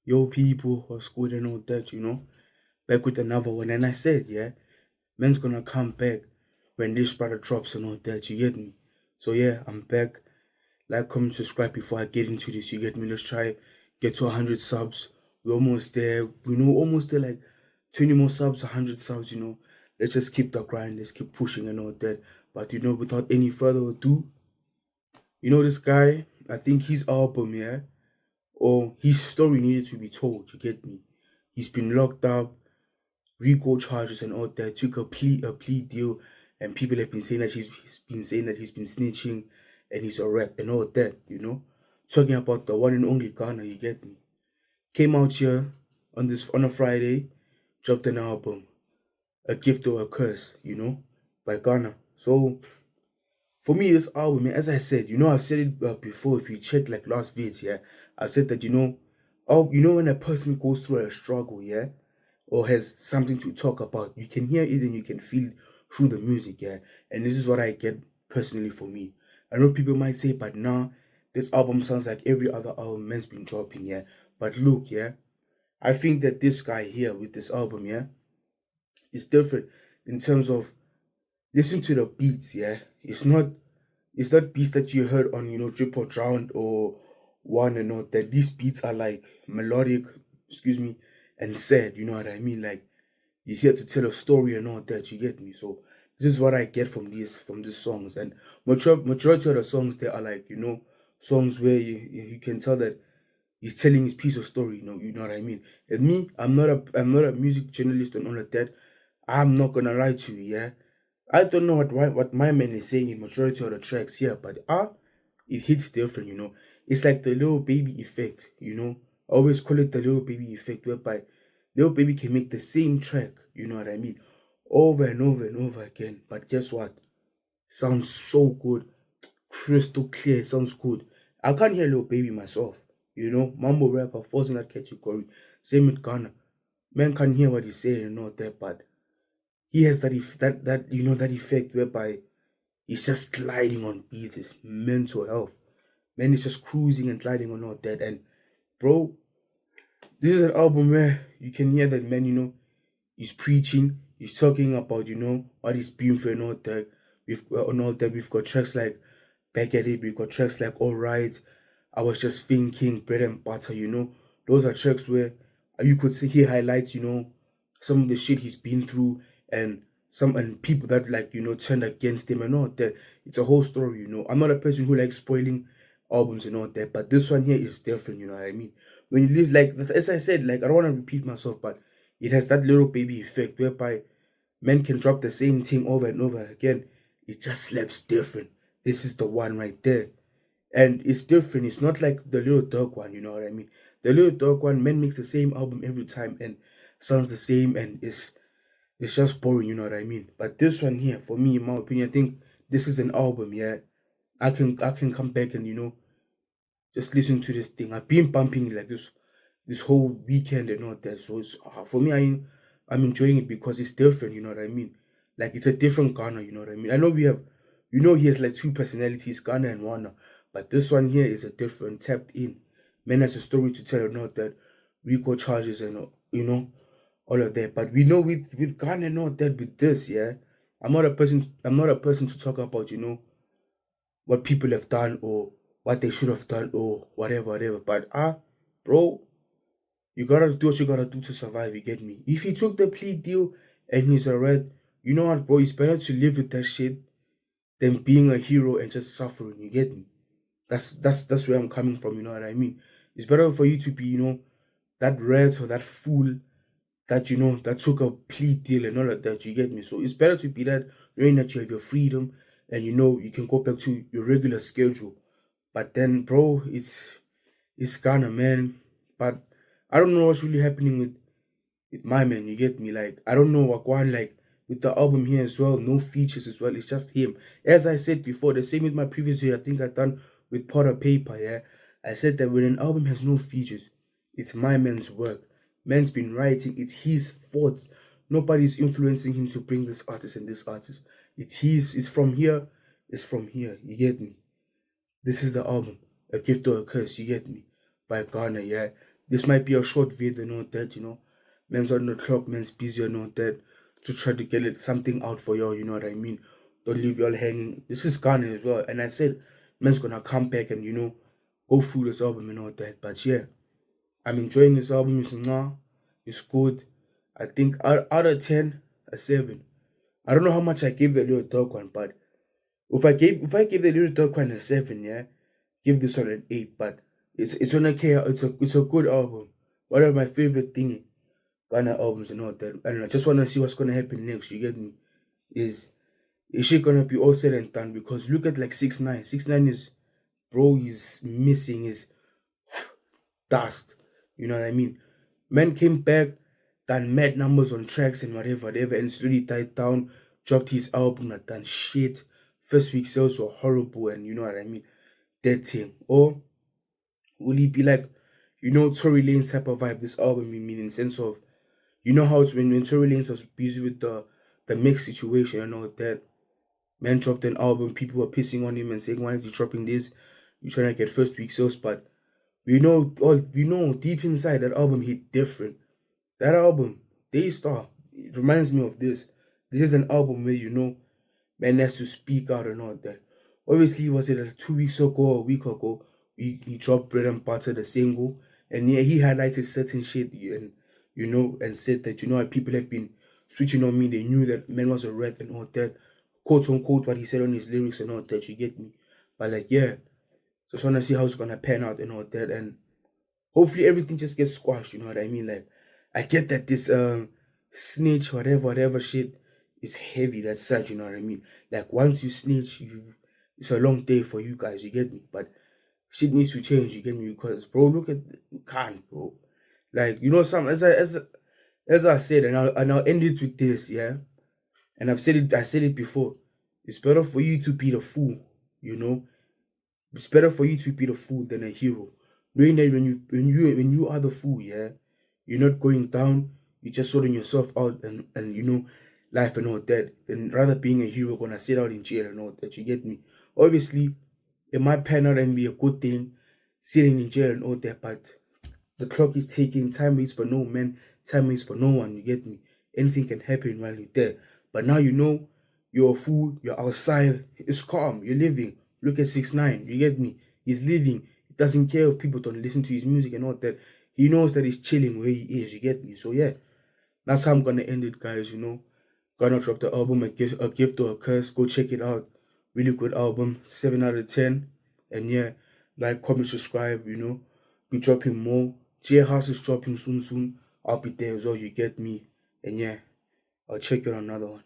Yo, people, what's good and all that, Back with another one. And I said, yeah, man's gonna come back when this brother drops and all that, you get me? So, yeah, I'm back. Like, comment, subscribe before I get into this, you get me? Let's try get to 100 subs. We're almost there. Almost there, like 20 more subs, 100 subs, Let's just keep the grind. Let's keep pushing and all that. But, without any further ado, this guy, I think his album, yeah, or his story needed to be told, you get me? He's been locked up, RICO charges and all that, took a plea deal, and people have been saying that he's been saying that he's been snitching and he's a rat and all that. Talking about the one and only Ghana, you get me? Came out here on a Friday, dropped an album, A Gift or a Curse, by Ghana. So for me, this album, as I said, I've said it before. If you check like last vids, yeah, I've said that when a person goes through a struggle, yeah, or has something to talk about, you can hear it and you can feel it through the music, yeah. And this is what I get personally for me. I know people might say, but nah, this album sounds like every other album man's been dropping, yeah. But look, yeah, I think that this guy here with this album, yeah, is different in terms of listen to the beats, yeah. It's not beats that you heard on, Drip or Drowned or One and all that. These beats are like melodic, excuse me, and sad, you know what I mean? Like he's here to tell a story and all that, you get me? So this is what I get from these songs. And majority of the songs they are like, songs where you can tell that he's telling his piece of story, you know what I mean? And me, I'm not a music journalist and all of that. I'm not gonna lie to you, yeah. I don't know what my man is saying in majority of the tracks here, but it hits different, It's like the little baby effect, I always call it the little baby effect, whereby little baby can make the same track, you know what I mean, over and over and over again. But guess what? Sounds so good, crystal clear, sounds good. I can't hear little baby myself, Mumble rapper falls in that category. Same with Ghana. Man can't hear what he's saying and all that, but he has that effect whereby he's just gliding on beats, his mental health. Man is just cruising and gliding on all that. And bro, this is an album where you can hear that man, he's preaching, he's talking about, what he's been through and all that. We've got tracks like Back at It, we've got tracks like Alright, I Was Just Thinking, Bread and Butter, Those are tracks where you could see he highlights, some of the shit he's been through, and people that like turned against him and all that. It's a whole story. I'm not a person who likes spoiling albums and all that, but this one here is different. You know what I mean? When you live, like as I said, like I don't want to repeat myself, but it has that little baby effect whereby men can drop the same thing over and over again. It just slaps different. This is the one right there, and it's different. It's not like the Little Dog one. You know what I mean? The Little Dog one, men makes the same album every time and sounds the same, and it's just boring, you know what I mean? But this one here, for me, in my opinion, I think this is an album, yeah. I can come back and just listen to this thing. I've been bumping it like this whole weekend and all that. So it's for me, I'm enjoying it because it's different, you know what I mean? Like it's a different Ghana, you know what I mean? I know he has like two personalities, Ghana and Wana, but this one here is a different, tapped in. Man has a story to tell, not that Rico charges and all of that. But we know with Ghana and all that, with this, yeah. I'm not a person to talk about, what people have done or what they should have done or whatever. But bro, you gotta do what you gotta do to survive, you get me? If he took the plea deal and he's a red, you know what, bro, it's better to live with that shit than being a hero and just suffering, you get me? That's where I'm coming from, you know what I mean? It's better for you to be, that red or that fool that took a plea deal and all of that, you get me? So it's better to be that, knowing that you have your freedom and you can go back to your regular schedule. But then, bro, it's Ghana, man. But I don't know what's really happening with my man, you get me? Like, I don't know what going like with the album here as well, no features as well, it's just him. As I said before, the same with my previous video, I think I done with Potter Paper, yeah. I said that when an album has no features, it's my man's work. Man's been writing, it's his thoughts. Nobody's influencing him to bring this artist and this artist. It's from here, it's from here, you get me? This is the album, A Gift or a Curse, you get me? By Ghana, yeah. this might be a short video and all that, Man's on the clock, man's busy and all that. To try to get something out for y'all, you know what I mean? Don't leave y'all hanging. This is Gunna as well. And I said, man's gonna come back and, go through this album and all that. But yeah, I'm enjoying this album. It's good. I think out of 10, a 7. I don't know how much I gave the Little Dog one, but if I gave the Little Dog one a 7, yeah, give this one an 8. But it's on okay. It's a good album. One of my favorite Ghana albums and all that. And I just wanna see what's gonna happen next. You get me? Is is she gonna be all said and done? Because look at like 6ix9ine. 6ix9ine is, bro, he's missing his dust. You know what I mean? Man came back, done mad numbers on tracks and whatever, and slowly died down, dropped his album, not done shit. First week sales were horrible, and you know what I mean? That thing. Or will he be like, Tory Lanez type of vibe, this album, I mean, in sense of, how it's when Tory Lanez was busy with the mix situation and all that. Man dropped an album, people were pissing on him and saying, why is he dropping this? You're trying to get first week sales, but we know deep inside that album hit different. That album, Daystar, it reminds me of this. This is an album where man has to speak out and all that. Obviously, was it 2 weeks ago or a week ago? He dropped Bread and Butter, the single, and yeah, he highlighted certain shit and and said that people have been switching on me. They knew that man was a rat and all that, quote unquote, what he said on his lyrics and all that. You get me? But like, yeah, just wanna see how it's gonna pan out and all that, and hopefully everything just gets squashed. You know what I mean? Like, I get that this snitch, whatever shit is heavy. That's such, you know what I mean? Like, once you snitch, it's a long day for you guys. You get me? But shit needs to change. You get me? Because bro, look at Khan, bro. Like, some as I said, and I'll end it with this, yeah. And I said it before. It's better for you to be the fool, you know. It's better for you to be the fool than a hero. Knowing that when you are the fool, yeah, you're not going down, you're just sorting yourself out and life and all that. And rather being a hero gonna sit out in jail and all that, you get me? Obviously, it might pan out and be a good thing, sitting in jail and all that, but the clock is ticking, time waits for no man, time waits for no one, you get me? Anything can happen while you're there. But now you're a fool, you're outside, it's calm, you're living. Look at 6ix9ine, you get me? He's living. He doesn't care if people don't listen to his music and all that. He knows that he's chilling where he is, you get me? So yeah, that's how I'm gonna end it, guys. Gonna drop the album, a gift or a curse. Go check it out. Really good album, 7 out of 10. And yeah, like, comment, subscribe. Be dropping more. J House is dropping soon. I'll be there as well, you get me? And yeah, I'll check you on another one.